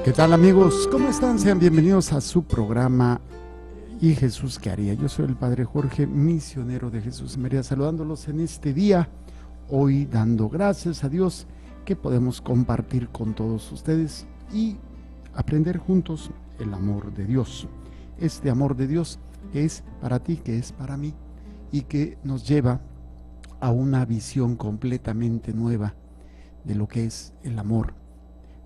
¿Qué tal, amigos? ¿Cómo están? Sean bienvenidos a su programa ¿Y Jesús qué haría? Yo soy el Padre Jorge, misionero de Jesús y María, saludándolos en este día, hoy dando gracias a Dios que podemos compartir con todos ustedes y aprender juntos el amor de Dios. Este amor de Dios que es para ti, que es para mí y que nos lleva a una visión completamente nueva de lo que es el amor.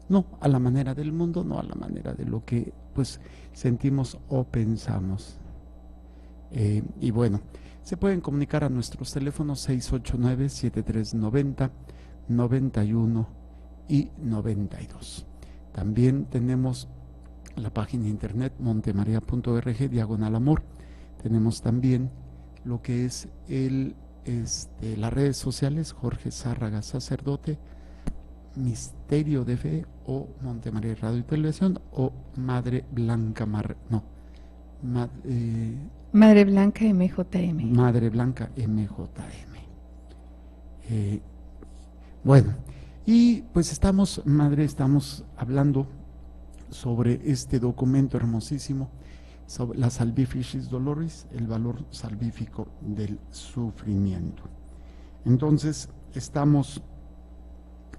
No a la manera del mundo, no a la manera de lo que pues sentimos o pensamos. Y bueno, se pueden comunicar a nuestros teléfonos 689-7390, 91 y 92. También tenemos la página de internet montemaria.org/amor. Tenemos también lo que es las redes sociales, Jorge Zárraga Sacerdote, Misterio de Fe o Montemaría Radio y Televisión o Madre Blanca Madre Blanca MJM. Madre Blanca MJM. Bueno, y pues estamos hablando sobre este documento hermosísimo, sobre la Salvificis Doloris, el valor salvífico del sufrimiento. Entonces, estamos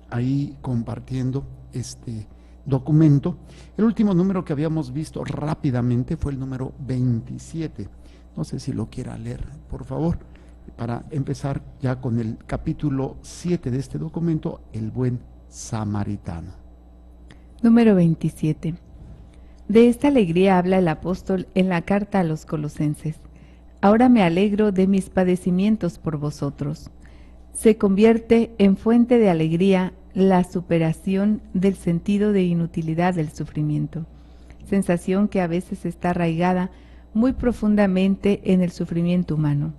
ahí compartiendo este documento. El último número que habíamos visto rápidamente fue el número 27. No sé si lo quiera leer, por favor, para empezar ya con el capítulo 7 de este documento, el buen samaritano. Número 27. De esta alegría habla el apóstol en la carta a los Colosenses. Ahora me alegro de mis padecimientos por vosotros. Se convierte en fuente de alegría la superación del sentido de inutilidad del sufrimiento, sensación que a veces está arraigada muy profundamente en el sufrimiento humano.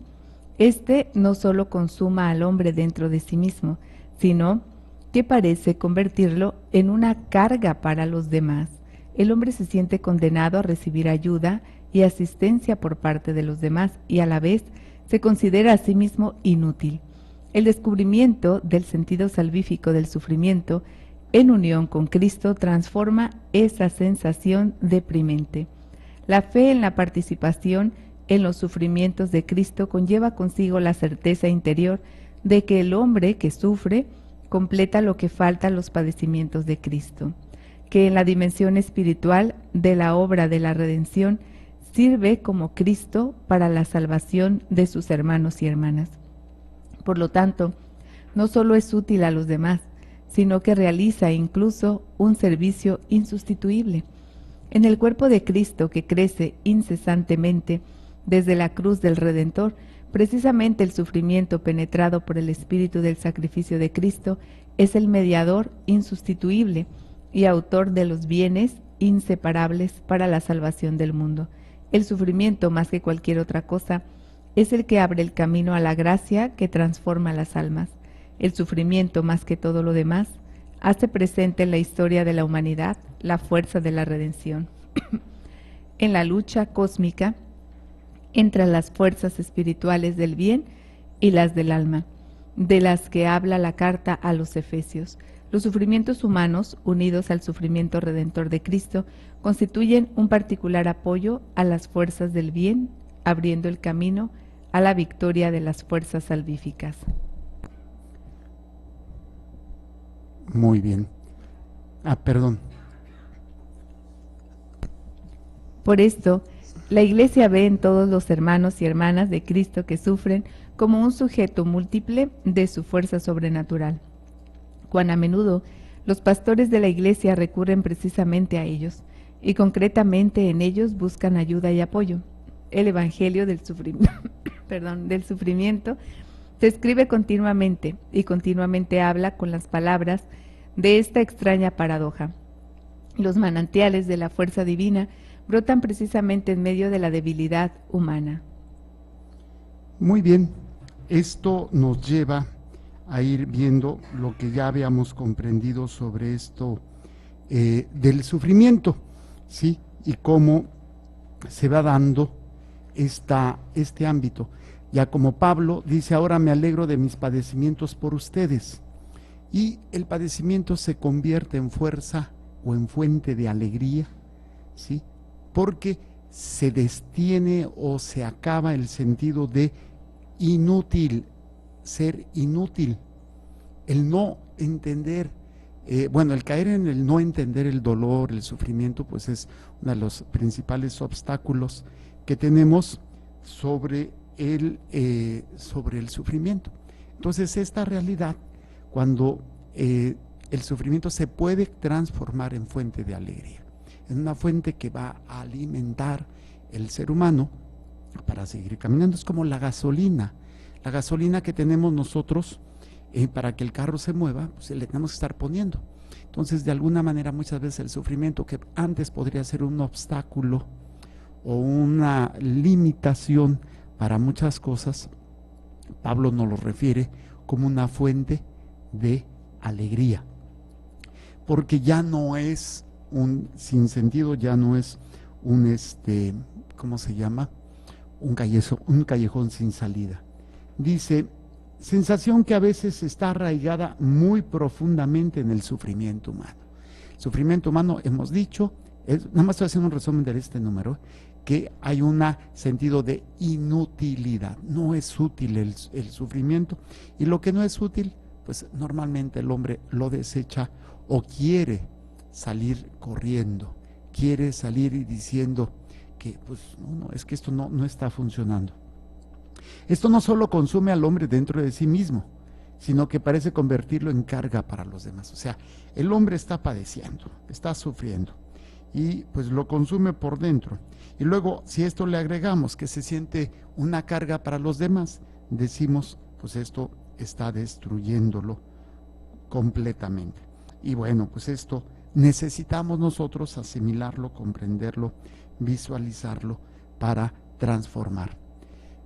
Este no solo consuma al hombre dentro de sí mismo, sino que parece convertirlo en una carga para los demás. El hombre se siente condenado a recibir ayuda y asistencia por parte de los demás y a la vez se considera a sí mismo inútil. El descubrimiento del sentido salvífico del sufrimiento en unión con Cristo transforma esa sensación deprimente. La fe en la participación en los sufrimientos de Cristo conlleva consigo la certeza interior de que el hombre que sufre completa lo que falta a los padecimientos de Cristo, que en la dimensión espiritual de la obra de la redención sirve como Cristo para la salvación de sus hermanos y hermanas. Por lo tanto, no solo es útil a los demás, sino que realiza incluso un servicio insustituible. En el cuerpo de Cristo que crece incesantemente desde la cruz del Redentor, precisamente el sufrimiento penetrado por el espíritu del sacrificio de Cristo es el mediador insustituible y autor de los bienes inseparables para la salvación del mundo. El sufrimiento, más que cualquier otra cosa, es el que abre el camino a la gracia que transforma las almas. El sufrimiento, más que todo lo demás, hace presente en la historia de la humanidad la fuerza de la redención. En la lucha cósmica entre las fuerzas espirituales del bien y las del alma, de las que habla la carta a los Efesios. Los sufrimientos humanos, unidos al sufrimiento redentor de Cristo, constituyen un particular apoyo a las fuerzas del bien, abriendo el camino a la victoria de las fuerzas salvíficas. Muy bien. Perdón. Por esto, la Iglesia ve en todos los hermanos y hermanas de Cristo que sufren como un sujeto múltiple de su fuerza sobrenatural. Cuán a menudo los pastores de la Iglesia recurren precisamente a ellos, y concretamente en ellos buscan ayuda y apoyo. El Evangelio del sufrimiento se escribe continuamente y continuamente habla con las palabras de esta extraña paradoja. Los manantiales de la fuerza divina brotan precisamente en medio de la debilidad humana. Muy bien, esto nos lleva a ir viendo lo que ya habíamos comprendido sobre esto del sufrimiento, ¿sí? Y cómo se va dando este ámbito. Ya como Pablo dice, ahora me alegro de mis padecimientos por ustedes. Y el padecimiento se convierte en fuerza o en fuente de alegría, ¿sí? Porque se destiene o se acaba el sentido de inútil, ser inútil, el no entender, el caer en el no entender el dolor, el sufrimiento, pues es uno de los principales obstáculos que tenemos sobre el sufrimiento. Entonces, esta realidad, cuando el sufrimiento se puede transformar en fuente de alegría, en una fuente que va a alimentar el ser humano para seguir caminando. Es como la gasolina que tenemos nosotros para que el carro se mueva, pues le tenemos que estar poniendo. Entonces, de alguna manera, muchas veces el sufrimiento, que antes podría ser un obstáculo o una limitación para muchas cosas, Pablo nos lo refiere como una fuente de alegría, porque ya no es un sinsentido, ya no es un ¿cómo se llama? Un callejón sin salida. Dice, sensación que a veces está arraigada muy profundamente en el sufrimiento humano. El sufrimiento humano, hemos dicho, nada más estoy haciendo un resumen de este número, que hay un sentido de inutilidad. No es útil el sufrimiento, y lo que no es útil, pues normalmente el hombre lo desecha o quiere salir corriendo, quiere salir y diciendo que pues no, es que esto no está funcionando. Esto no solo consume al hombre dentro de sí mismo, sino que parece convertirlo en carga para los demás. O sea, el hombre está padeciendo, está sufriendo y pues lo consume por dentro. Y luego, si esto le agregamos que se siente una carga para los demás, decimos, pues esto está destruyéndolo completamente. Y bueno, pues esto necesitamos nosotros asimilarlo, comprenderlo, visualizarlo para transformar.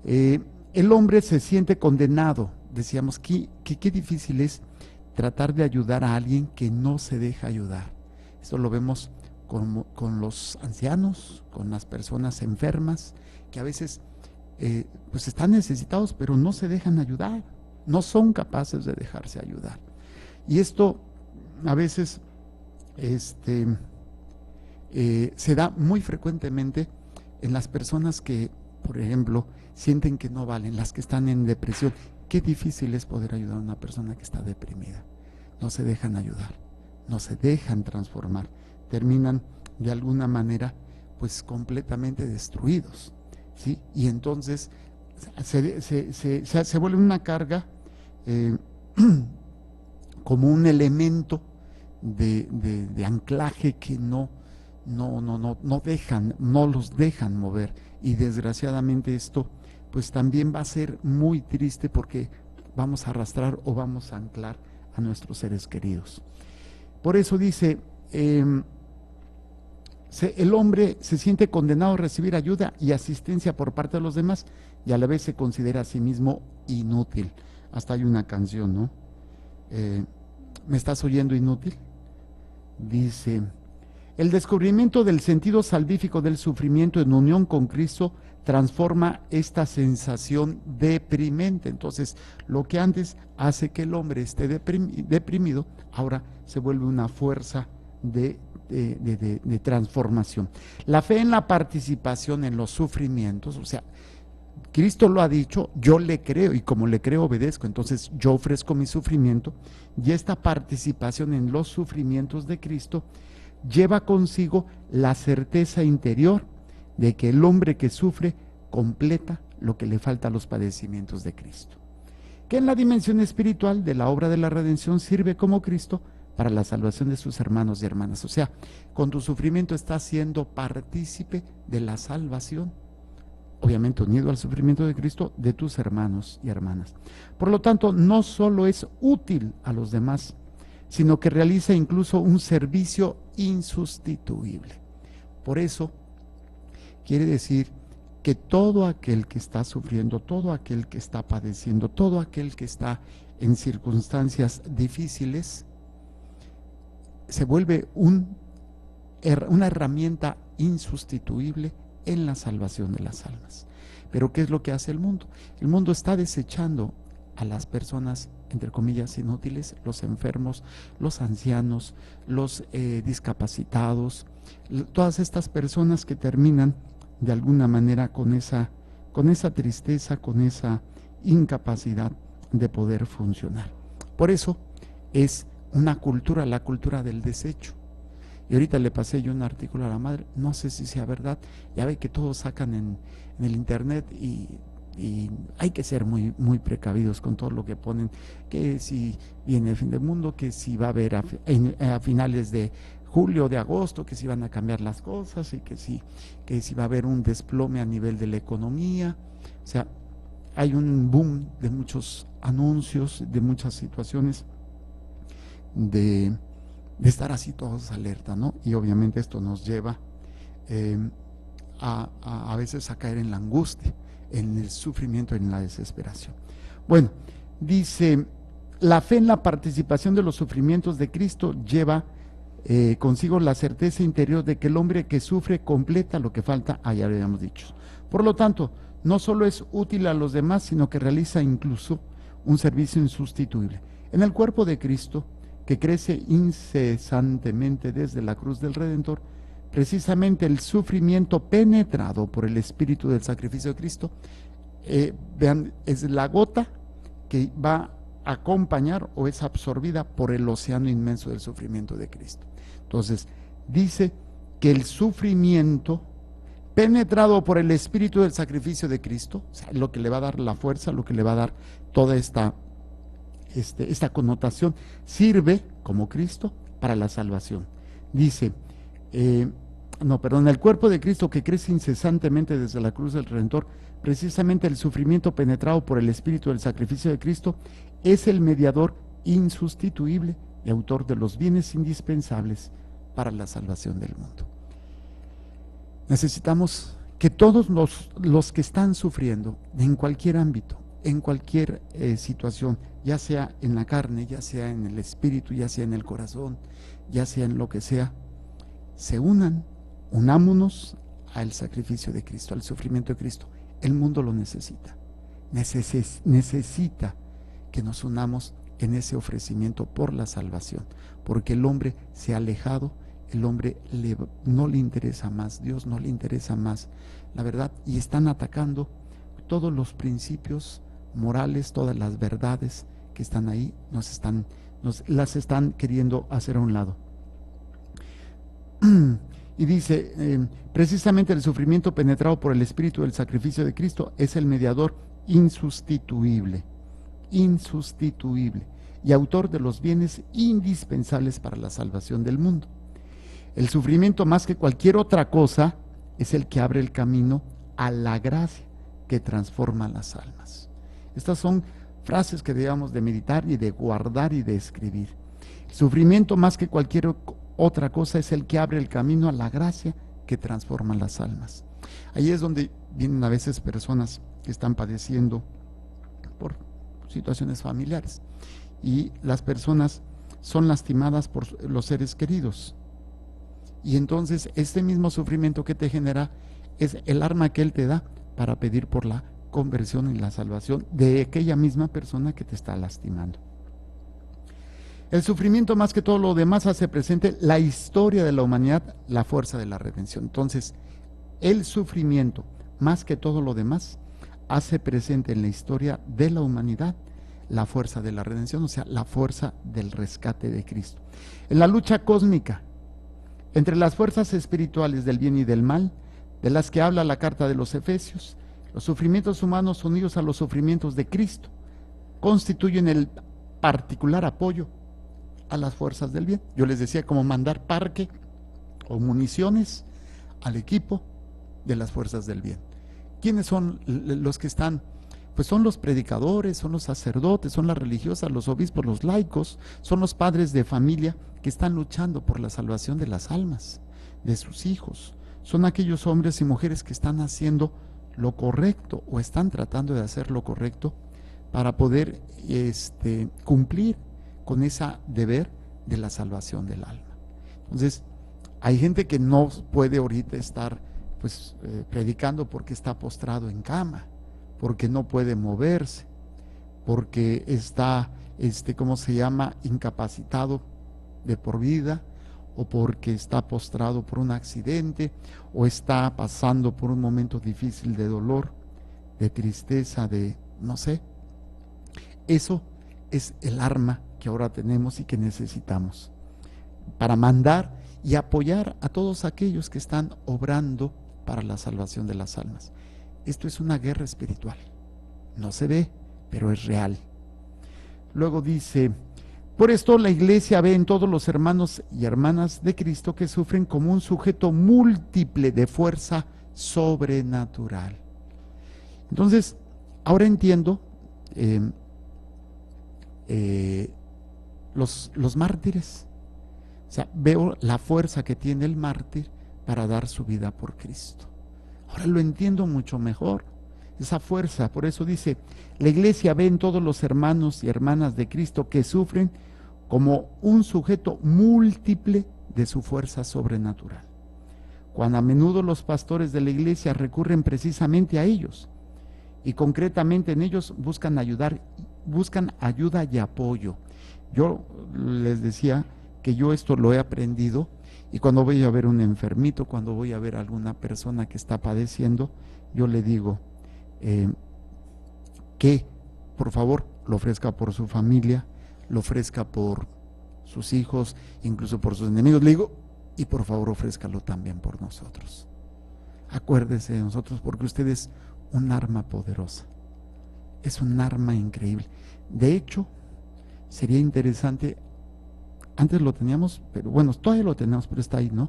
El hombre se siente condenado. Decíamos que qué difícil es tratar de ayudar a alguien que no se deja ayudar. Esto lo vemos con los ancianos, con las personas enfermas, que a veces pues están necesitados, pero no se dejan ayudar, no son capaces de dejarse ayudar. Y esto a veces se da muy frecuentemente en las personas que, por ejemplo, sienten que no valen, las que están en depresión. Qué difícil es poder ayudar a una persona que está deprimida. No se dejan ayudar, no se dejan transformar, terminan de alguna manera pues completamente destruidos, ¿sí? Y entonces se vuelve una carga como un elemento de anclaje que no los dejan mover, y desgraciadamente esto pues también va a ser muy triste, porque vamos a arrastrar o vamos a anclar a nuestros seres queridos. Por eso dice, el hombre se siente condenado a recibir ayuda y asistencia por parte de los demás, y a la vez se considera a sí mismo inútil. Hasta hay una canción, ¿no? ¿Me estás oyendo, inútil? Dice, el descubrimiento del sentido salvífico del sufrimiento en unión con Cristo transforma esta sensación deprimente. Entonces, lo que antes hace que el hombre esté deprimido, ahora se vuelve una fuerza de transformación. La fe en la participación en los sufrimientos, o sea, Cristo lo ha dicho, yo le creo, y como le creo obedezco. Entonces yo ofrezco mi sufrimiento, y esta participación en los sufrimientos de Cristo lleva consigo la certeza interior de que el hombre que sufre completa lo que le falta a los padecimientos de Cristo, que en la dimensión espiritual de la obra de la redención sirve como Cristo para la salvación de sus hermanos y hermanas. O sea, con tu sufrimiento estás siendo partícipe de la salvación, obviamente unido al sufrimiento de Cristo, de tus hermanos y hermanas. Por lo tanto, no solo es útil a los demás, sino que realiza incluso un servicio insustituible. Por eso, quiere decir que todo aquel que está sufriendo, todo aquel que está padeciendo, todo aquel que está en circunstancias difíciles, se vuelve una herramienta insustituible en la salvación de las almas. Pero ¿qué es lo que hace el mundo? El mundo está desechando a las personas entre comillas, inútiles, los enfermos, los ancianos, los discapacitados, todas estas personas que terminan de alguna manera con esa tristeza, con esa incapacidad de poder funcionar. Por eso es una cultura, la cultura del desecho. Y ahorita le pasé yo un artículo a la madre, no sé si sea verdad, ya ve que todos sacan en el internet y hay que ser muy, muy precavidos con todo lo que ponen, que si viene el fin del mundo, que si va a haber a finales de julio, de agosto, que si van a cambiar las cosas y que si va a haber un desplome a nivel de la economía. O sea, hay un boom de muchos anuncios, de muchas situaciones de estar así todos alerta, ¿no? Y obviamente esto nos lleva a veces a caer en la angustia, en el sufrimiento, en la desesperación. Bueno, dice, la fe en la participación de los sufrimientos de Cristo lleva consigo la certeza interior de que el hombre que sufre completa lo que falta, ya lo habíamos dicho. Por lo tanto, no solo es útil a los demás, sino que realiza incluso un servicio insustituible. En el cuerpo de Cristo, que crece incesantemente desde la cruz del Redentor, precisamente el sufrimiento penetrado por el espíritu del sacrificio de Cristo, vean, es la gota que va a acompañar o es absorbida por el océano inmenso del sufrimiento de Cristo. Entonces, dice que el sufrimiento penetrado por el espíritu del sacrificio de Cristo, o sea, lo que le va a dar la fuerza, lo que le va a dar toda esta connotación, sirve como Cristo para la salvación. Dice, el cuerpo de Cristo que crece incesantemente desde la cruz del Redentor, precisamente el sufrimiento penetrado por el espíritu del sacrificio de Cristo, es el mediador insustituible y autor de los bienes indispensables para la salvación del mundo. Necesitamos que todos los que están sufriendo en cualquier ámbito, en cualquier situación, ya sea en la carne, ya sea en el espíritu, ya sea en el corazón, ya sea en lo que sea, se unámonos al sacrificio de Cristo, al sufrimiento de Cristo. El mundo lo necesita. Necesita que nos unamos en ese ofrecimiento por la salvación, porque el hombre se ha alejado, el hombre no le interesa más, Dios no le interesa más, la verdad, y están atacando todos los principios morales, todas las verdades que están ahí, las están queriendo hacer a un lado. Y dice, precisamente el sufrimiento penetrado por el espíritu del sacrificio de Cristo es el mediador insustituible y autor de los bienes indispensables para la salvación del mundo. El sufrimiento, más que cualquier otra cosa, es el que abre el camino a la gracia que transforma las almas. Estas son frases que debemos de meditar y de guardar y de escribir. El sufrimiento, más que cualquier otra cosa, es el que abre el camino a la gracia que transforma las almas. Ahí es donde vienen a veces personas que están padeciendo por situaciones familiares y las personas son lastimadas por los seres queridos, y entonces este mismo sufrimiento que te genera es el arma que Él te da para pedir por la conversión y la salvación de aquella misma persona que te está lastimando. El sufrimiento, más que todo lo demás, hace presente la historia de la humanidad, la fuerza de la redención. Entonces, el sufrimiento, más que todo lo demás, hace presente en la historia de la humanidad la fuerza de la redención, o sea, la fuerza del rescate de Cristo. En la lucha cósmica entre las fuerzas espirituales del bien y del mal, de las que habla la carta de los Efesios, los sufrimientos humanos unidos a los sufrimientos de Cristo constituyen el particular apoyo a las fuerzas del bien. Yo les decía, como mandar parque o municiones al equipo de las fuerzas del bien. ¿Quiénes son los que están? Pues son los predicadores, son los sacerdotes, son las religiosas, los obispos, los laicos, son los padres de familia que están luchando por la salvación de las almas, de sus hijos. Son aquellos hombres y mujeres que están haciendo lo correcto o están tratando de hacer lo correcto para poder cumplir con ese deber de la salvación del alma. Entonces, hay gente que no puede ahorita estar predicando porque está postrado en cama, porque no puede moverse, porque está ¿cómo se llama?, incapacitado de por vida, o porque está postrado por un accidente, o está pasando por un momento difícil de dolor, de tristeza, de no sé. Eso es el arma que ahora tenemos y que necesitamos para mandar y apoyar a todos aquellos que están obrando para la salvación de las almas. Esto es una guerra espiritual. No se ve, pero es real. Luego dice: por esto la Iglesia ve en todos los hermanos y hermanas de Cristo que sufren como un sujeto múltiple de fuerza sobrenatural. Entonces, ahora entiendo los mártires. O sea, veo la fuerza que tiene el mártir para dar su vida por Cristo. Ahora lo entiendo mucho mejor, esa fuerza. Por eso dice: la Iglesia ve en todos los hermanos y hermanas de Cristo que sufren como un sujeto múltiple de su fuerza sobrenatural. Cuando a menudo los pastores de la Iglesia recurren precisamente a ellos, y concretamente en ellos buscan ayuda y apoyo. Yo les decía que yo esto lo he aprendido, y cuando voy a ver un enfermito, cuando voy a ver a alguna persona que está padeciendo, yo le digo que por favor lo ofrezca por su familia, lo ofrezca por sus hijos, incluso por sus enemigos. Le digo: y por favor ofrézcalo también por nosotros. Acuérdese de nosotros, porque usted es un arma poderosa, es un arma increíble. De hecho, sería interesante, antes lo teníamos, pero bueno, todavía lo tenemos, pero está ahí, ¿no?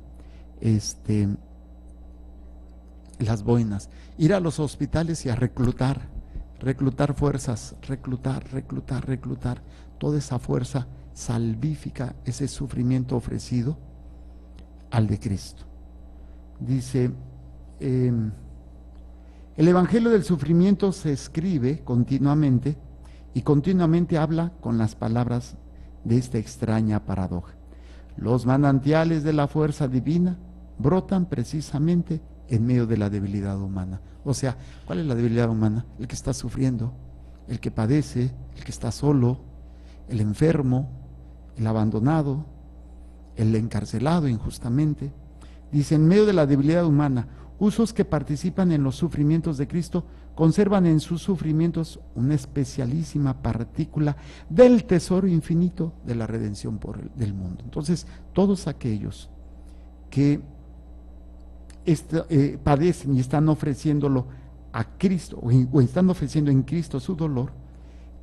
Las boinas, ir a los hospitales y a reclutar fuerzas, reclutar toda esa fuerza salvífica, ese sufrimiento ofrecido al de Cristo. Dice: el Evangelio del sufrimiento se escribe continuamente, y continuamente habla con las palabras de esta extraña paradoja. Los manantiales de la fuerza divina brotan precisamente en medio de la debilidad humana. O sea, ¿cuál es la debilidad humana? El que está sufriendo, el que padece, el que está solo, el enfermo, el abandonado, el encarcelado injustamente. Dice: en medio de la debilidad humana, usos que participan en los sufrimientos de Cristo conservan en sus sufrimientos una especialísima partícula del tesoro infinito de la redención del mundo. Entonces, todos aquellos que padecen y están ofreciéndolo a Cristo, o están ofreciendo en Cristo su dolor,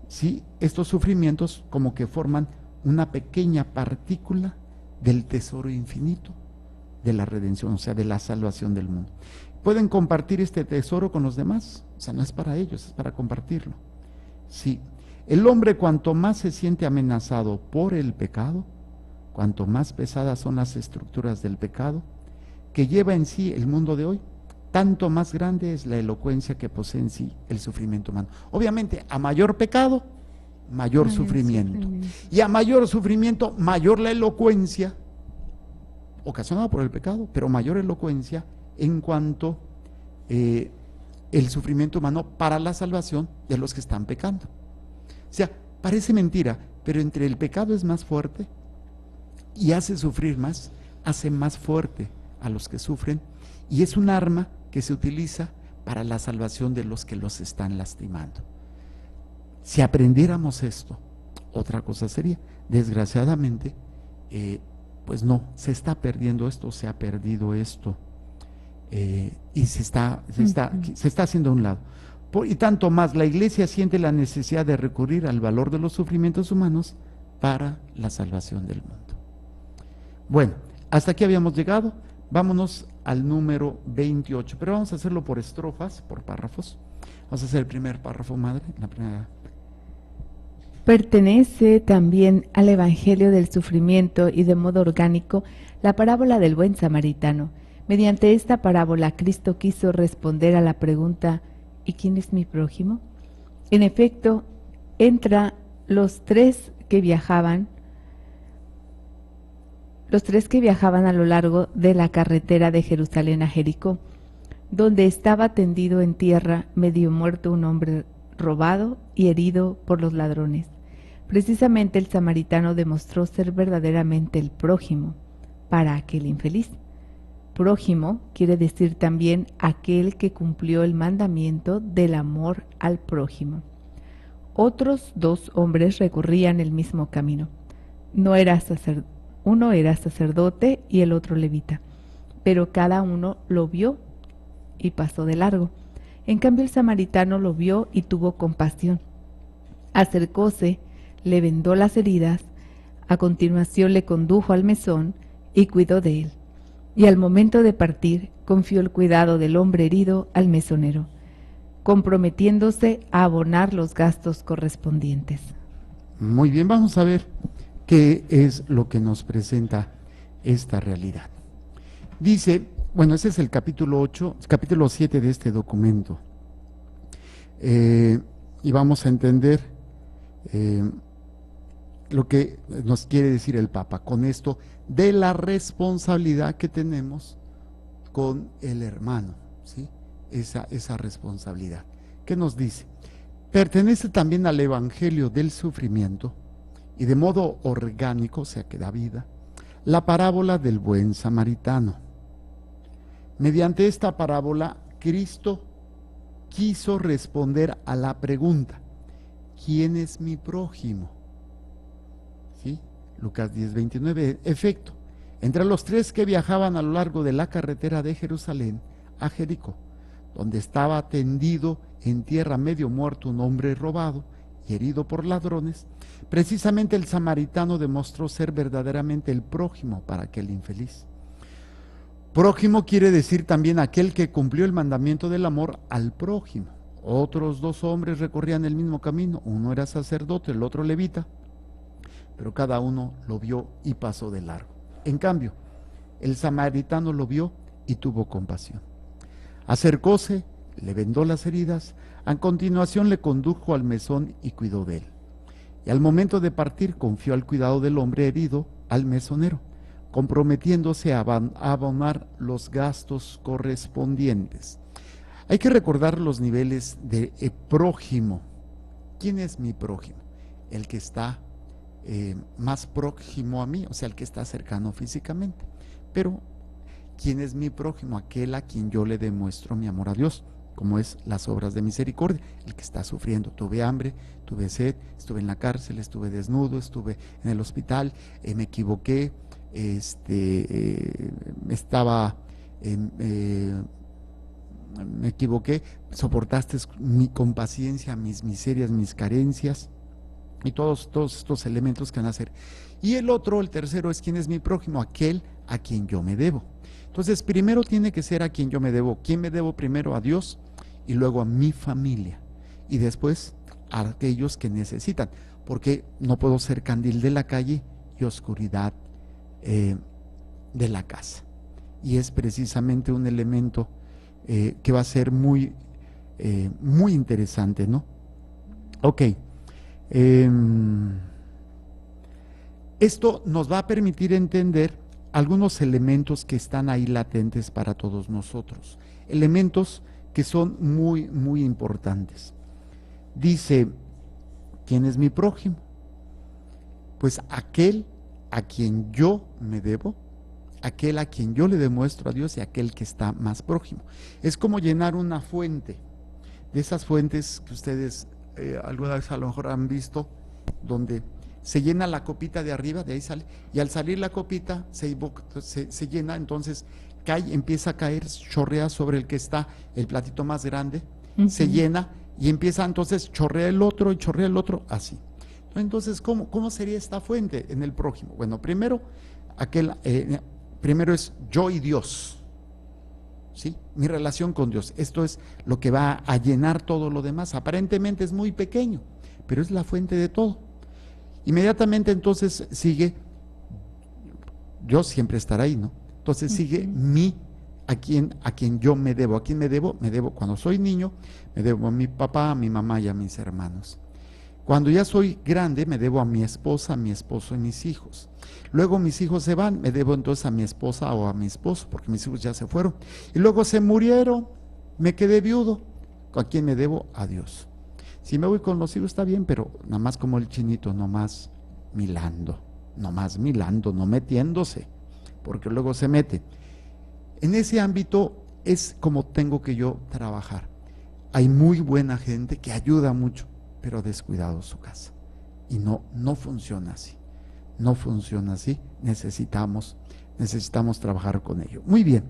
¿sí?, estos sufrimientos como que forman una pequeña partícula del tesoro infinito de la redención, o sea, de la salvación del mundo. ¿Pueden compartir este tesoro con los demás? O sea, no es para ellos, es para compartirlo. Sí, el hombre, cuanto más se siente amenazado por el pecado, cuanto más pesadas son las estructuras del pecado que lleva en sí el mundo de hoy, tanto más grande es la elocuencia que posee en sí el sufrimiento humano. Obviamente, a mayor pecado, mayor sufrimiento. Y a mayor sufrimiento, mayor la elocuencia ocasionada por el pecado, pero mayor elocuencia en cuanto el sufrimiento humano para la salvación de los que están pecando. O sea, parece mentira, pero entre el pecado es más fuerte y hace sufrir más, hace más fuerte a los que sufren, y es un arma que se utiliza para la salvación de los que los están lastimando. Si aprendiéramos esto, otra cosa sería. Desgraciadamente, pues no, se está perdiendo esto, se ha perdido esto, y se está haciendo a un lado. Y tanto más la Iglesia siente la necesidad de recurrir al valor de los sufrimientos humanos para la salvación del mundo. Bueno, hasta aquí habíamos llegado. Vámonos al número 28, pero vamos a hacerlo por estrofas, por párrafos. Vamos a hacer el primer párrafo, madre, la primera. Pertenece también al Evangelio del sufrimiento y de modo orgánico la parábola del buen samaritano. Mediante esta parábola, Cristo quiso responder a la pregunta: ¿y quién es mi prójimo? En efecto, entre los tres que viajaban a lo largo de la carretera de Jerusalén a Jericó, donde estaba tendido en tierra, medio muerto, un hombre robado y herido por los ladrones. Precisamente el samaritano demostró ser verdaderamente el prójimo para aquel infeliz. Prójimo quiere decir también aquel que cumplió el mandamiento del amor al prójimo. Otros 2 hombres recorrían el mismo camino. Uno era sacerdote y el otro levita, pero cada uno lo vio y pasó de largo. En cambio el samaritano lo vio y tuvo compasión. Acercóse, le vendó las heridas, a continuación le condujo al mesón y cuidó de él. Y al momento de partir, confió el cuidado del hombre herido al mesonero, comprometiéndose a abonar los gastos correspondientes. Muy bien, vamos a ver qué es lo que nos presenta esta realidad. Dice, bueno, ese es el capítulo 7 de este documento. Y vamos a entender lo que nos quiere decir el Papa con esto de la responsabilidad que tenemos con el hermano, ¿sí? Esa responsabilidad. ¿Qué nos dice? Pertenece también al Evangelio del sufrimiento y de modo orgánico, o sea que da vida, la parábola del buen samaritano. Mediante esta parábola, Cristo quiso responder a la pregunta: ¿quién es mi prójimo? ¿Sí? Lucas 10:29. Efecto, entre los 3 que viajaban a lo largo de la carretera de Jerusalén a Jericó, donde estaba tendido en tierra medio muerto un hombre robado y herido por ladrones, precisamente el samaritano demostró ser verdaderamente el prójimo para aquel infeliz. Prójimo quiere decir también aquel que cumplió el mandamiento del amor al prójimo. Otros 2 hombres recorrían el mismo camino, uno era sacerdote, el otro levita, pero cada uno lo vio y pasó de largo. En cambio, el samaritano lo vio y tuvo compasión. Acercóse, le vendó las heridas, a continuación le condujo al mesón y cuidó de él. Y al momento de partir confió al cuidado del hombre herido al mesonero, comprometiéndose a abonar los gastos correspondientes. Hay que recordar los niveles de prójimo. ¿Quién es mi prójimo? El que está más próximo a mí, o sea, el que está cercano físicamente. Pero, ¿quién es mi prójimo? Aquel a quien yo le demuestro mi amor a Dios, como es las obras de misericordia, el que está sufriendo. Tuve hambre, tuve sed, estuve en la cárcel, estuve desnudo, estuve en el hospital, me equivoqué, me equivoqué, soportaste con paciencia mis miserias, mis carencias y todos estos elementos que van a hacer. Y el tercero es quién es mi prójimo, aquel a quien yo me debo. Entonces, primero tiene que ser a quien yo me debo. ¿Quién me debo primero? A Dios y luego a mi familia y después a aquellos que necesitan, porque no puedo ser candil de la calle y oscuridad de la casa. Y es precisamente un elemento que va a ser muy interesante, ¿no? Ok. Esto nos va a permitir entender algunos elementos que están ahí latentes para todos nosotros, elementos que son muy importantes. Dice, ¿quién es mi prójimo? Pues aquel a quien yo me debo, aquel a quien yo le demuestro a Dios y aquel que está más prójimo. Es como llenar una fuente, de esas fuentes que ustedes alguna vez a lo mejor han visto, donde se llena la copita de arriba, de ahí sale, y al salir la copita se llena, entonces cae, empieza a caer, chorrea sobre el que está el platito más grande, se llena y empieza entonces chorrea el otro y chorrea el otro, así. Entonces, ¿cómo sería esta fuente en el prójimo? Bueno, primero es yo y Dios, ¿sí? Mi relación con Dios. Esto es lo que va a llenar todo lo demás. Aparentemente es muy pequeño, pero es la fuente de todo. Inmediatamente entonces sigue, Dios siempre estará ahí, ¿no? Entonces sigue a quien yo me debo. ¿A quién me debo? Me debo cuando soy niño, me debo a mi papá, a mi mamá y a mis hermanos. Cuando ya soy grande, me debo a mi esposa, a mi esposo y mis hijos. Luego mis hijos se van, me debo entonces a mi esposa o a mi esposo, porque mis hijos ya se fueron. Y luego se murieron, me quedé viudo. ¿A quién me debo? A Dios. Si me voy con los hijos está bien, pero nada más como el chinito, nomás milando, no metiéndose, porque luego se mete. En ese ámbito es como tengo que yo trabajar. Hay muy buena gente que ayuda mucho, pero descuidado su casa. Y no funciona así. No funciona así. Necesitamos trabajar con ello. Muy bien.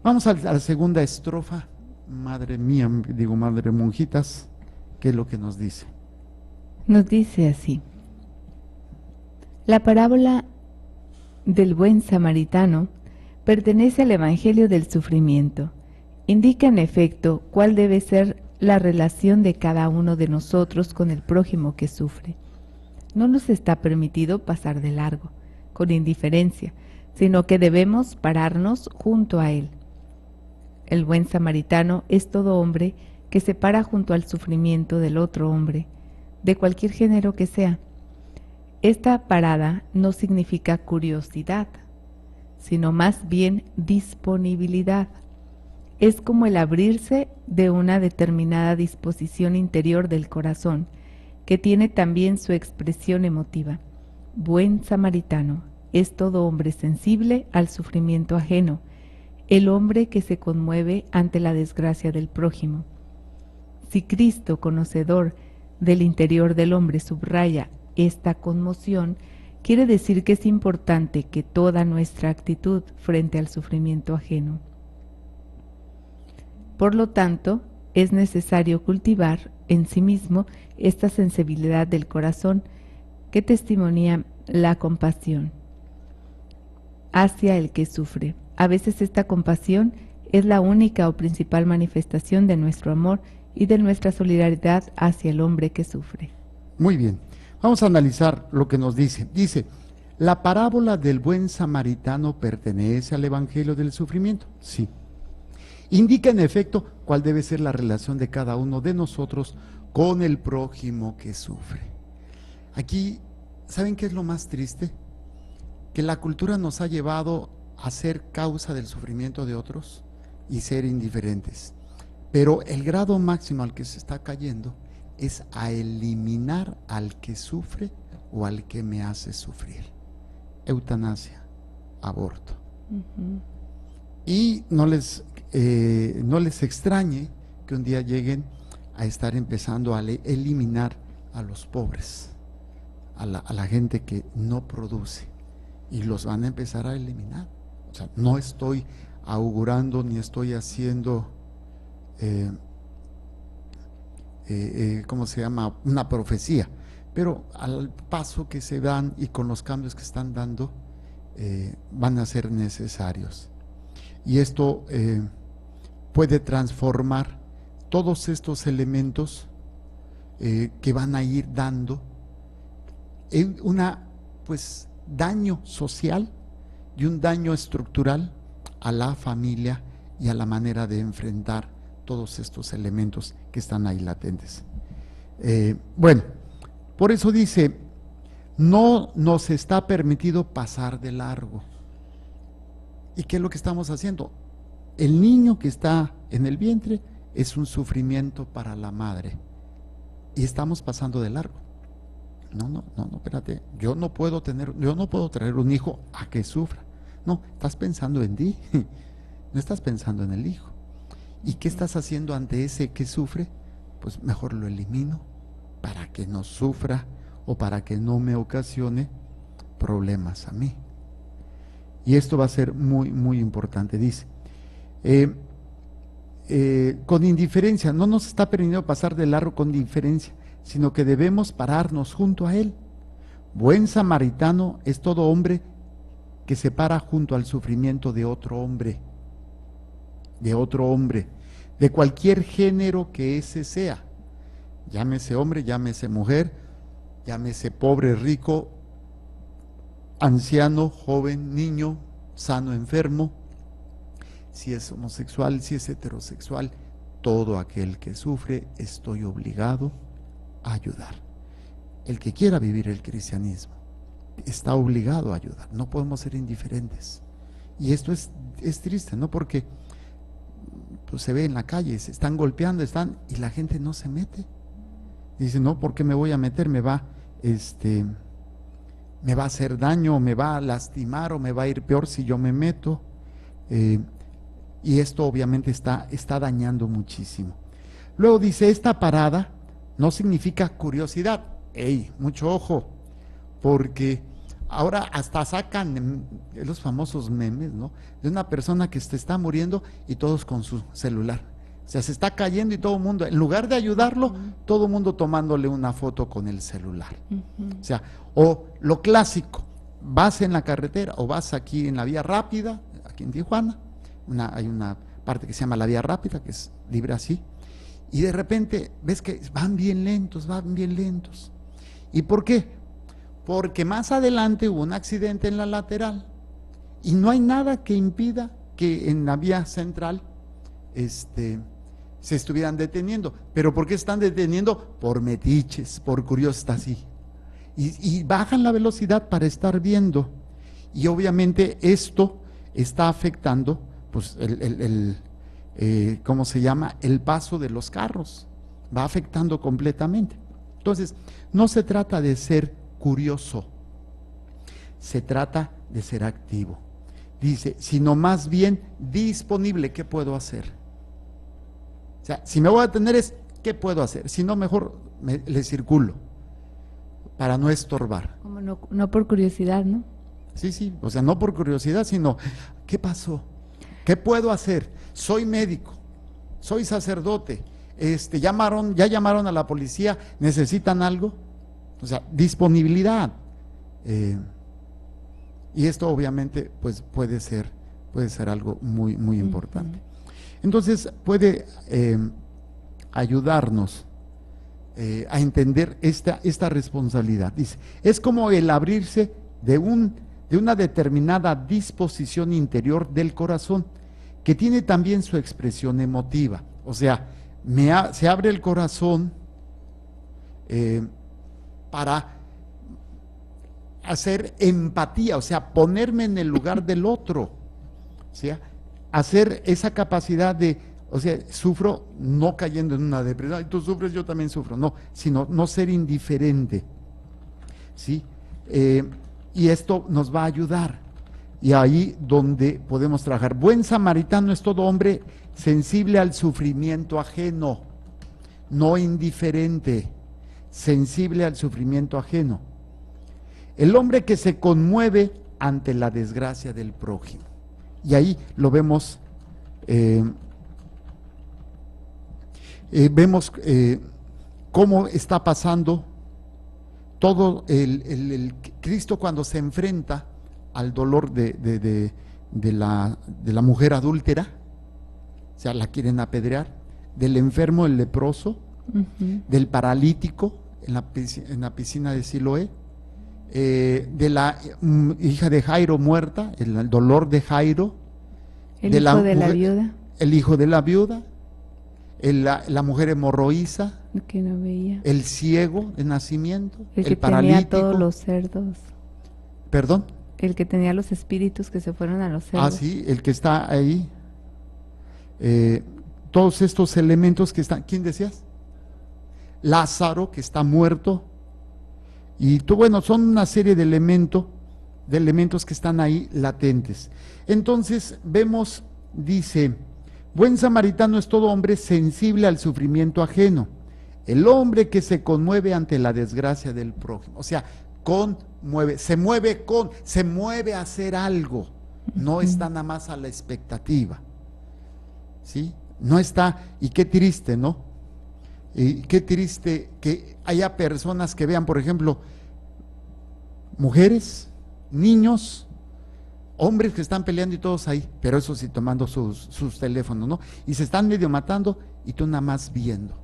Vamos a la segunda estrofa. Madre mía, digo madre monjitas, ¿qué es lo que nos dice? Nos dice así: la parábola del buen samaritano pertenece al Evangelio del sufrimiento. Indica en efecto cuál debe ser la relación de cada uno de nosotros con el prójimo que sufre. No nos está permitido pasar de largo, con indiferencia, sino que debemos pararnos junto a él. El buen samaritano es todo hombre que se para junto al sufrimiento del otro hombre, de cualquier género que sea. Esta parada no significa curiosidad, sino más bien disponibilidad. Es como el abrirse de una determinada disposición interior del corazón, que tiene también su expresión emotiva. Buen samaritano es todo hombre sensible al sufrimiento ajeno, el hombre que se conmueve ante la desgracia del prójimo. Si Cristo, conocedor del interior del hombre, subraya esta conmoción, quiere decir que es importante que toda nuestra actitud frente al sufrimiento ajeno. Por lo tanto, es necesario cultivar en sí mismo esta sensibilidad del corazón que testimonia la compasión hacia el que sufre. A veces esta compasión es la única o principal manifestación de nuestro amor y de nuestra solidaridad hacia el hombre que sufre. Muy bien, vamos a analizar lo que nos dice. Dice, ¿la parábola del buen samaritano pertenece al Evangelio del sufrimiento? Sí. Indica en efecto cuál debe ser la relación de cada uno de nosotros con el prójimo que sufre. Aquí, ¿saben qué es lo más triste? Que la cultura nos ha llevado a ser causa del sufrimiento de otros y ser indiferentes. Pero el grado máximo al que se está cayendo es a eliminar al que sufre o al que me hace sufrir. Eutanasia, aborto. Y no les extrañe que un día lleguen a estar empezando a eliminar a los pobres, a la gente que no produce, y los van a empezar a eliminar. O sea, no estoy augurando ni estoy haciendo, ¿cómo se llama?, una profecía, pero al paso que se dan y con los cambios que están dando, van a ser necesarios. Y esto puede transformar todos estos elementos que van a ir dando en daño social y un daño estructural a la familia y a la manera de enfrentar todos estos elementos que están ahí latentes. Bueno, por eso dice, no nos está permitido pasar de largo. ¿Y qué es lo que estamos haciendo? El niño que está en el vientre es un sufrimiento para la madre y estamos pasando de largo. No, espérate, yo no puedo traer un hijo a que sufra. No, estás pensando en ti, no estás pensando en el hijo. ¿Y qué estás haciendo ante ese que sufre? Pues mejor lo elimino para que no sufra o para que no me ocasione problemas a mí. Y esto va a ser muy, muy importante. Dice, con indiferencia, no nos está permitiendo pasar de largo con indiferencia, sino que debemos pararnos junto a él. Buen samaritano es todo hombre que se para junto al sufrimiento de otro hombre, de cualquier género que ese sea, llámese hombre, llámese mujer, llámese pobre, rico, anciano, joven, niño, sano, enfermo, si es homosexual, si es heterosexual, todo aquel que sufre, estoy obligado a ayudar. El que quiera vivir el cristianismo está obligado a ayudar, no podemos ser indiferentes. Y esto es triste, ¿no? Porque pues, se ve en la calle, se están golpeando, y la gente no se mete. Dice, no, ¿por qué me voy a meter? Me va a hacer daño, me va a lastimar o me va a ir peor si yo me meto. Y esto obviamente está dañando muchísimo. Luego dice, esta parada no significa curiosidad. ¡Ey! Mucho ojo, porque ahora hasta sacan los famosos memes, ¿no? De una persona que se está muriendo y todos con su celular. O sea, se está cayendo y todo el mundo, en lugar de ayudarlo, todo el mundo tomándole una foto con el celular. O sea, o lo clásico, vas en la carretera o vas aquí en la vía rápida, aquí en Tijuana, hay una parte que se llama la vía rápida, que es libre así, y de repente ves que van bien lentos. ¿Y por qué? Porque más adelante hubo un accidente en la lateral y no hay nada que impida que en la vía central se estuvieran deteniendo. ¿Pero por qué están deteniendo? Por metiches, por curiosos, así. Y bajan la velocidad para estar viendo. Y obviamente esto está afectando, pues, ¿cómo se llama? El paso de los carros. Va afectando completamente. Entonces, no se trata de ser curioso, se trata de ser activo. Dice, sino más bien disponible. ¿Qué puedo hacer? O sea, si me voy a detener es, ¿qué puedo hacer? Si no, mejor le circulo para no estorbar. Como no por curiosidad, ¿no? Sí, o sea, no por curiosidad, sino, ¿qué pasó? ¿Qué puedo hacer? Soy médico, soy sacerdote, ya llamaron a la policía, ¿necesitan algo? O sea, disponibilidad. Y esto obviamente pues puede ser algo muy, muy importante. Entonces puede ayudarnos a entender esta responsabilidad. Dice, es como el abrirse de una determinada disposición interior del corazón, que tiene también su expresión emotiva. O sea, se abre el corazón para hacer empatía, o sea, ponerme en el lugar del otro, o sea, hacer esa capacidad de, o sea, sufro no cayendo en una depresión, tú sufres, yo también sufro, no, sino no ser indiferente, ¿sí? Y esto nos va a ayudar, y ahí donde podemos trabajar. Buen samaritano es todo hombre sensible al sufrimiento ajeno, no indiferente, sensible al sufrimiento ajeno. El hombre que se conmueve ante la desgracia del prójimo. Y ahí lo vemos, vemos cómo está pasando todo el Cristo cuando se enfrenta al dolor de la mujer adúltera, o sea, la quieren apedrear, del enfermo, el leproso, del paralítico en la piscina de Siloé, de la hija de Jairo muerta, el dolor de Jairo, el hijo de la viuda, el hijo de la viuda, la mujer hemorroísa, que no veía, el ciego de nacimiento, el que tenía todos los cerdos. ¿Perdón? El que tenía los espíritus que se fueron a los cerdos. Ah, sí, el que está ahí. Todos estos elementos que están, ¿quién decías? Lázaro, que está muerto. Y bueno, son una serie de elementos que están ahí latentes. Entonces vemos, dice, buen samaritano es todo hombre sensible al sufrimiento ajeno, el hombre que se conmueve ante la desgracia del prójimo. O sea, se mueve a hacer algo, no está nada más a la expectativa, ¿sí? No está, y qué triste, ¿no? Y qué triste que haya personas que vean, por ejemplo, mujeres, niños, hombres que están peleando y todos ahí, pero eso sí tomando sus teléfonos, ¿no? Y se están medio matando y tú nada más viendo,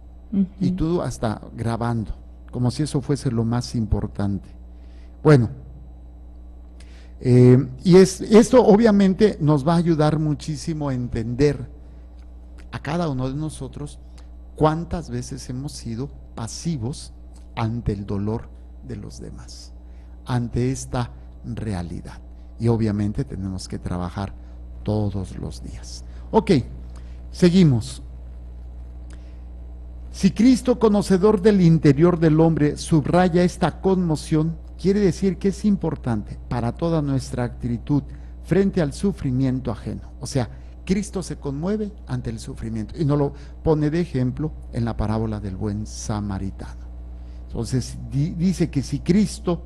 y tú hasta grabando, como si eso fuese lo más importante. Bueno, y esto obviamente nos va a ayudar muchísimo a entender a cada uno de nosotros cuántas veces hemos sido pasivos ante el dolor de los demás, ante esta realidad. Y obviamente tenemos que trabajar todos los días. Ok, seguimos. Si Cristo, conocedor del interior del hombre, subraya esta conmoción, quiere decir que es importante para toda nuestra actitud frente al sufrimiento ajeno. O sea, Cristo se conmueve ante el sufrimiento y nos lo pone de ejemplo en la parábola del buen samaritano. Entonces dice que si Cristo,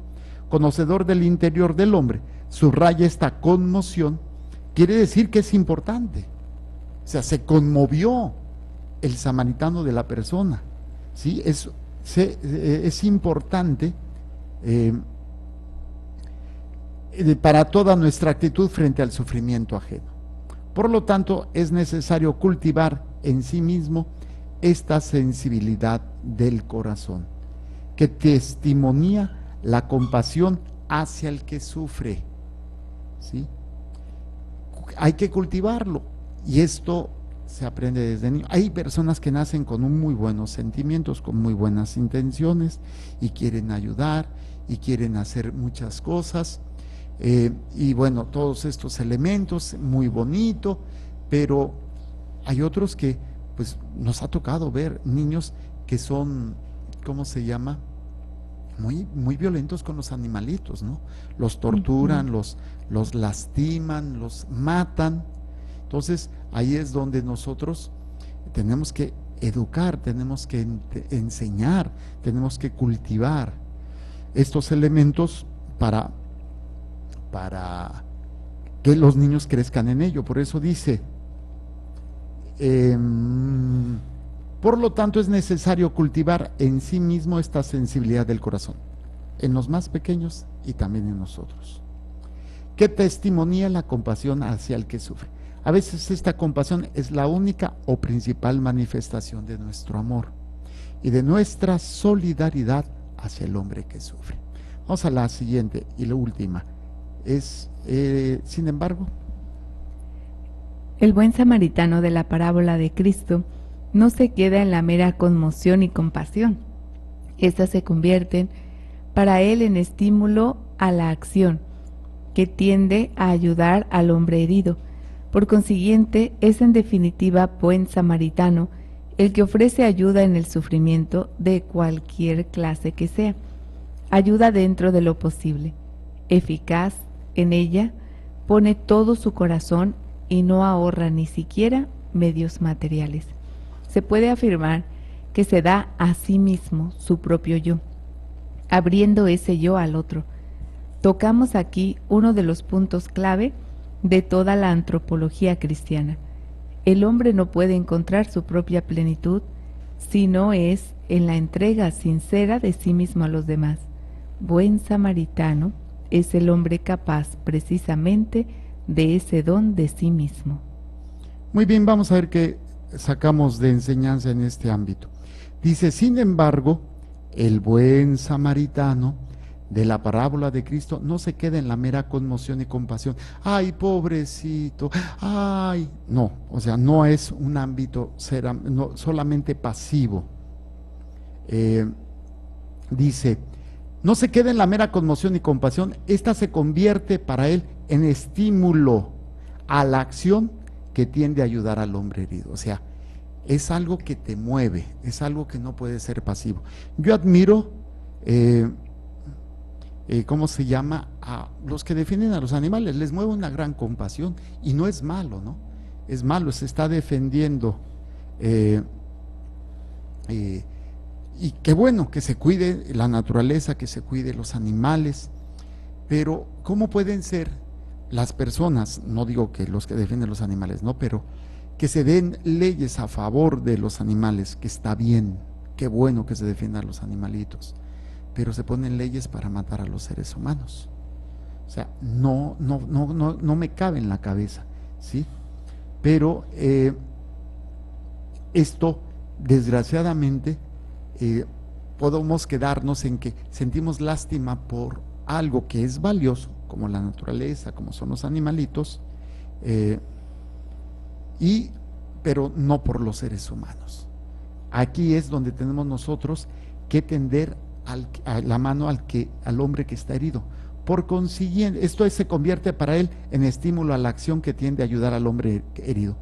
conocedor del interior del hombre, subraya esta conmoción, quiere decir que es importante. O sea, se conmovió el samaritano de la persona, ¿sí? Es importante para toda nuestra actitud frente al sufrimiento ajeno. Por lo tanto, es necesario cultivar en sí mismo esta sensibilidad del corazón, que testimonia la compasión hacia el que sufre, ¿sí? Hay que cultivarlo, y esto se aprende desde niño. Hay personas que nacen con muy buenos sentimientos, con muy buenas intenciones, y quieren ayudar, y quieren hacer muchas cosas, y bueno, todos estos elementos, muy bonito, pero hay otros que, pues, nos ha tocado ver niños que son, ¿cómo se llama?, muy violentos con los animalitos, ¿no? Los torturan, los lastiman, los matan. Entonces, ahí es donde nosotros tenemos que educar, tenemos que enseñar, tenemos que cultivar estos elementos para que los niños crezcan en ello. Por eso dice, por lo tanto es necesario cultivar en sí mismo esta sensibilidad del corazón, en los más pequeños y también en nosotros, que testimonia la compasión hacia el que sufre. A veces esta compasión es la única o principal manifestación de nuestro amor y de nuestra solidaridad hacia el hombre que sufre. Vamos a la siguiente y la última. Sin embargo, el buen samaritano de la parábola de Cristo no se queda en la mera conmoción y compasión. Estas se convierten para él en estímulo a la acción, que tiende a ayudar al hombre herido. Por consiguiente, es en definitiva buen samaritano el que ofrece ayuda en el sufrimiento de cualquier clase que sea, ayuda dentro de lo posible, eficaz en ella, pone todo su corazón y no ahorra ni siquiera medios materiales. Se puede afirmar que se da a sí mismo su propio yo, abriendo ese yo al otro. Tocamos aquí uno de los puntos clave de toda la antropología cristiana. El hombre no puede encontrar su propia plenitud si no es en la entrega sincera de sí mismo a los demás. Buen samaritano es el hombre capaz precisamente de ese don de sí mismo. Muy bien, vamos a ver qué sacamos de enseñanza en este ámbito. Dice, sin embargo, el buen samaritano de la parábola de Cristo no se queda en la mera conmoción y compasión. Ay, pobrecito, ay. No, o sea, no es un ámbito no, solamente pasivo. Dice, no se queda en la mera conmoción y compasión, esta se convierte para él en estímulo a la acción que tiende a ayudar al hombre herido. O sea, es algo que te mueve, es algo que no puede ser pasivo. Yo admiro, ¿cómo se llama?, a los que defienden a los animales, les mueve una gran compasión y no es malo, ¿no? Es malo, se está defendiendo. Y qué bueno que se cuide la naturaleza, que se cuide los animales, pero ¿cómo pueden ser las personas, no digo que los que defienden los animales, no, pero que se den leyes a favor de los animales, que está bien, qué bueno que se defiendan los animalitos, pero se ponen leyes para matar a los seres humanos? O sea, no me cabe en la cabeza, ¿sí? Pero esto, desgraciadamente, podemos quedarnos en que sentimos lástima por algo que es valioso, como la naturaleza, como son los animalitos, pero no por los seres humanos. Aquí es donde tenemos nosotros que tender a la mano al hombre que está herido. Por consiguiente, esto se convierte para él en estímulo a la acción que tiende a ayudar al hombre herido.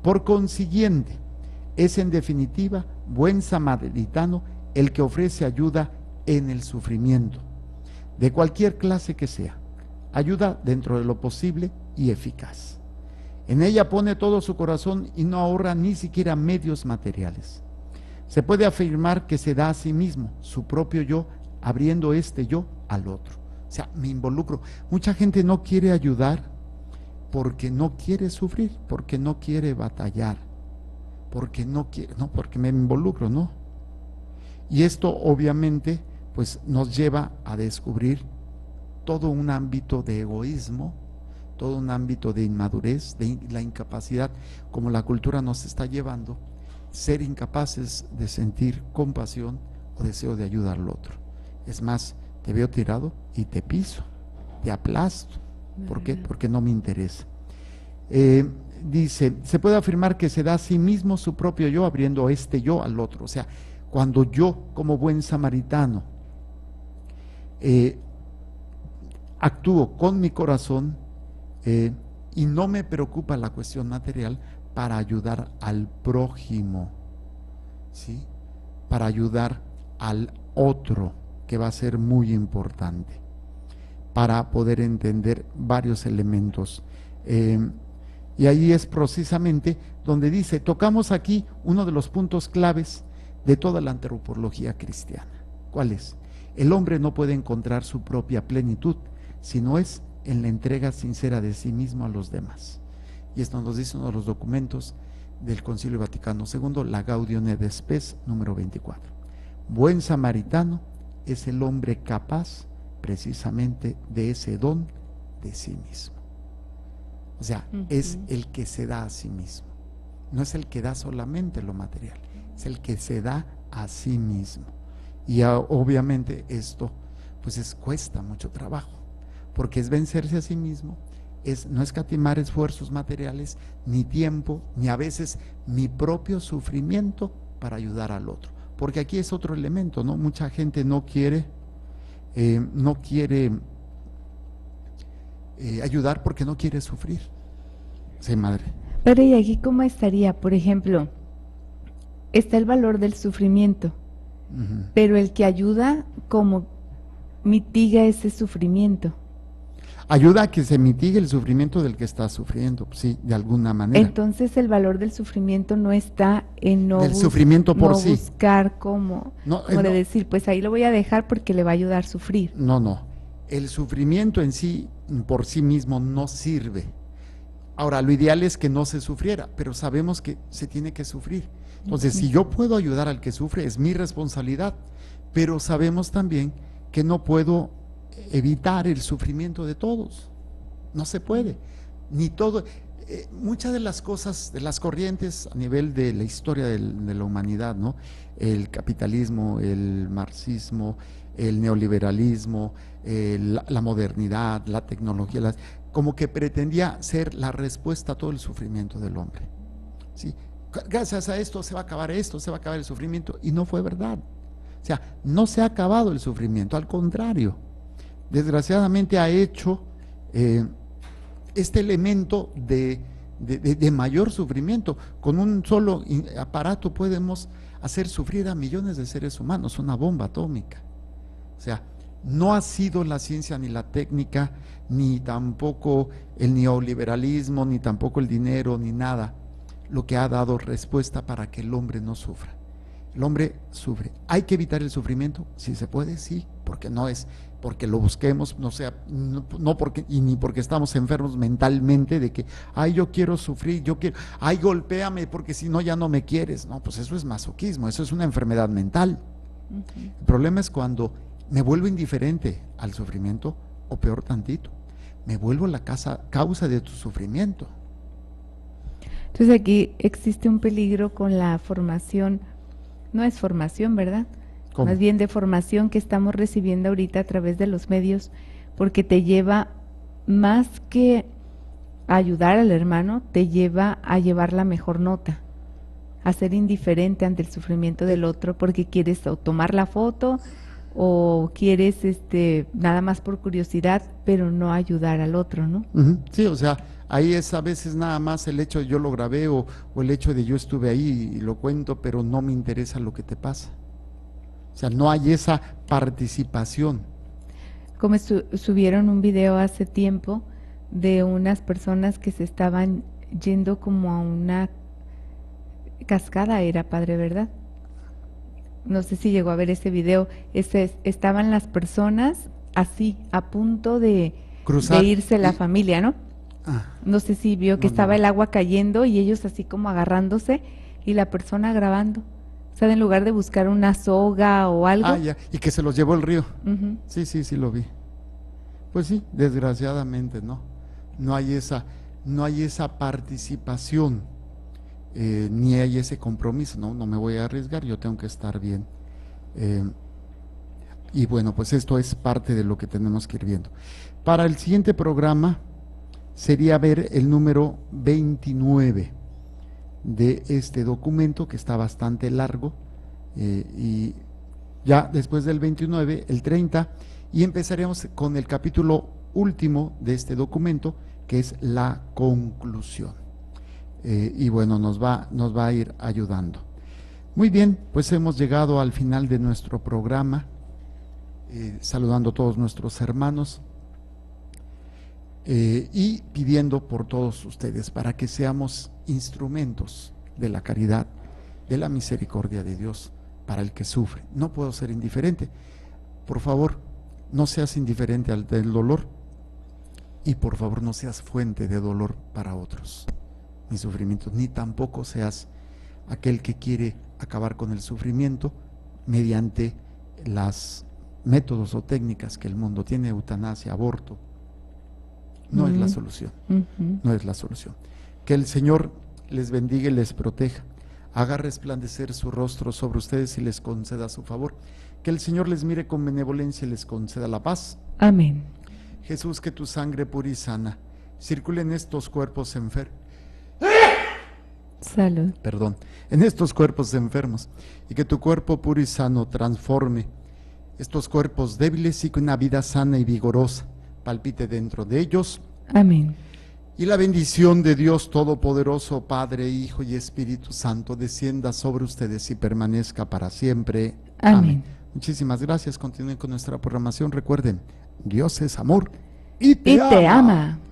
Por consiguiente, Es en definitiva buen samaritano el que ofrece ayuda en el sufrimiento, de cualquier clase que sea, ayuda dentro de lo posible y eficaz. En ella pone todo su corazón y no ahorra ni siquiera medios materiales. Se puede afirmar que se da a sí mismo, su propio yo, abriendo este yo al otro. O sea, me involucro. Mucha gente no quiere ayudar porque no quiere sufrir, porque no quiere batallar, porque no quiere, no, porque me involucro, no. Y esto obviamente pues nos lleva a descubrir todo un ámbito de egoísmo, todo un ámbito de inmadurez, de la incapacidad, como la cultura nos está llevando, ser incapaces de sentir compasión o deseo de ayudar al otro. Es más, te veo tirado y te piso, te aplasto. ¿Por qué? Porque no me interesa. Dice, se puede afirmar que se da a sí mismo su propio yo, abriendo este yo al otro. O sea, cuando yo, como buen samaritano, actúo con mi corazón y no me preocupa la cuestión material para ayudar al prójimo, ¿sí? Para ayudar al otro, que va a ser muy importante para poder entender varios elementos. Y ahí es precisamente donde dice, tocamos aquí uno de los puntos claves de toda la antropología cristiana. ¿Cuál es? El hombre no puede encontrar su propia plenitud si no es en la entrega sincera de sí mismo a los demás. Y esto nos dice uno de los documentos del Concilio Vaticano II, la Gaudium et Spes, número 24. Buen samaritano es el hombre capaz precisamente de ese don de sí mismo. O sea, es el que se da a sí mismo. No es el que da solamente lo material, es el que se da a sí mismo. Y obviamente esto pues cuesta mucho trabajo, porque es vencerse a sí mismo, es no escatimar esfuerzos materiales, ni tiempo, ni a veces mi propio sufrimiento para ayudar al otro. Porque aquí es otro elemento, ¿no? Mucha gente no quiere ayudar porque no quiere sufrir. Sí, madre. Pero ¿y aquí cómo estaría? Por ejemplo, está el valor del sufrimiento, pero el que ayuda, ¿cómo mitiga ese sufrimiento? Ayuda a que se mitigue el sufrimiento del que está sufriendo, sí, de alguna manera. Entonces el valor del sufrimiento no está en del sufrimiento por sí. Buscar cómo de decir, pues ahí lo voy a dejar porque le va a ayudar a sufrir. No. El sufrimiento en sí, por sí mismo, no sirve. Ahora, lo ideal es que no se sufriera, pero sabemos que se tiene que sufrir. Entonces, si yo puedo ayudar al que sufre, es mi responsabilidad, pero sabemos también que no puedo evitar el sufrimiento de todos. No se puede. Ni todo. Muchas de las cosas, de las corrientes a nivel de la historia de la humanidad, ¿no? El capitalismo, el marxismo, el neoliberalismo, la modernidad, la tecnología, como que pretendía ser la respuesta a todo el sufrimiento del hombre. ¿Sí? Gracias a esto se va a acabar el sufrimiento, y no fue verdad. O sea, no se ha acabado el sufrimiento, al contrario, desgraciadamente ha hecho este elemento de mayor sufrimiento. Con un solo aparato podemos hacer sufrir a millones de seres humanos, una bomba atómica. O sea, no ha sido la ciencia ni la técnica, ni tampoco el neoliberalismo, ni tampoco el dinero, ni nada, lo que ha dado respuesta para que el hombre no sufra. El hombre sufre. ¿Hay que evitar el sufrimiento? Si se puede, sí, porque no es porque lo busquemos, no porque, y ni porque estamos enfermos mentalmente de que, ay, yo quiero sufrir, yo quiero, ay, golpéame porque si no ya no me quieres. No, pues eso es masoquismo, eso es una enfermedad mental. El problema es cuando me vuelvo indiferente al sufrimiento, o peor tantito, me vuelvo la causa de tu sufrimiento. Entonces aquí existe un peligro con la formación, no es formación, ¿verdad? ¿Cómo? Más bien de formación que estamos recibiendo ahorita a través de los medios, porque te lleva más que a ayudar al hermano, te lleva a llevar la mejor nota, a ser indiferente ante el sufrimiento del otro, porque quieres o tomar la foto o quieres nada más por curiosidad, pero no ayudar al otro, ¿no? Sí, o sea, Ahí es a veces nada más el hecho de yo lo grabé o el hecho de yo estuve ahí y lo cuento, pero no me interesa lo que te pasa. O sea, no hay esa participación. Como subieron un video hace tiempo de unas personas que se estaban yendo como a una cascada, era, padre, ¿verdad? No sé si llegó a ver ese video. Estaban las personas así, a punto de Cruzar irse la y- familia, ¿no? Ah, No sé si vio que no, no estaba vi. el agua cayendo y ellos así como agarrándose y la persona grabando. O sea, en lugar de buscar una soga o algo. Ya, y que se los llevó el río. Ujú. Sí, sí, sí lo vi. Pues sí, desgraciadamente, ¿no? No hay esa, no hay esa participación, ni hay ese compromiso, ¿no? No me voy a arriesgar, yo tengo que estar bien. Eh, y bueno, pues esto es parte de lo que tenemos que ir viendo. Para el siguiente programa sería ver el número 29 de este documento, que está bastante largo, y ya después del 29, el 30, y empezaremos con el capítulo último de este documento, que es la conclusión. Y bueno, nos va a ir ayudando. Muy bien, pues hemos llegado al final de nuestro programa, saludando a todos nuestros hermanos y pidiendo por todos ustedes para que seamos instrumentos de la caridad, de la misericordia de Dios para el que sufre. No puedo ser indiferente. Por favor, no seas indiferente al del dolor y por favor no seas fuente de dolor para otros, ni sufrimiento, ni tampoco seas aquel que quiere acabar con el sufrimiento mediante las métodos o técnicas que el mundo tiene, eutanasia, aborto. No es la solución, no es la solución. Que el Señor les bendiga y les proteja, haga resplandecer su rostro sobre ustedes y les conceda su favor. Que el Señor les mire con benevolencia y les conceda la paz. Amén. Jesús, que tu sangre pura y sana circule en estos cuerpos enfermos, Salud. en estos cuerpos enfermos, y que tu cuerpo puro y sano transforme estos cuerpos débiles y que una vida sana y vigorosa palpite dentro de ellos. Amén. Y la bendición de Dios Todopoderoso, Padre, Hijo y Espíritu Santo, descienda sobre ustedes y permanezca para siempre. Amén. Muchísimas gracias. Continúen con nuestra programación. Recuerden, Dios es amor y Y te ama.